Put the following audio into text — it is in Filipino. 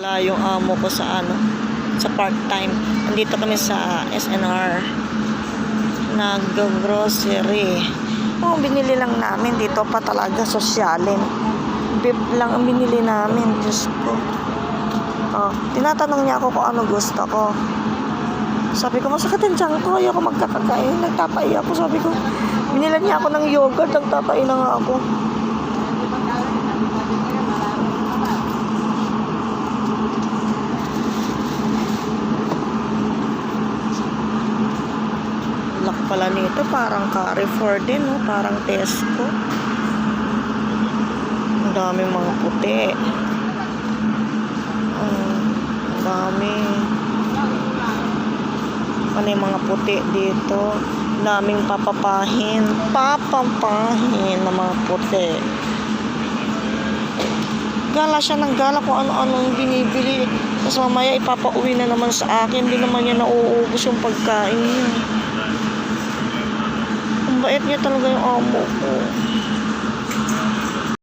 Wala yung amo ko sa sa part-time. Andito kami sa SNR. Nag-grocery. Binili lang namin. Dito pa talaga sosyalin. Beef lang ang binili namin. Diyos ko. Tinatanong niya ako kung ano gusto ko. Sabi ko, masakit ang tiyan ko. Ayoko magkakakain. Nagtapay ako. Sabi ko, binilan niya ako ng yogurt. Nagtapay na nga ako. Lak pala nito. Parang Carrefour din. No? Parang Tesco. Ang daming mga puti. Ang dami. Ano yung mga puti dito? Daming papapahin ng mga puti. Gala siya ng gala kung ano-ano binibili. Tapos mamaya ipapauwi na naman sa akin. Hindi naman niya nauubos yung pagkain niya. Ang bait niya talaga yung amo ko.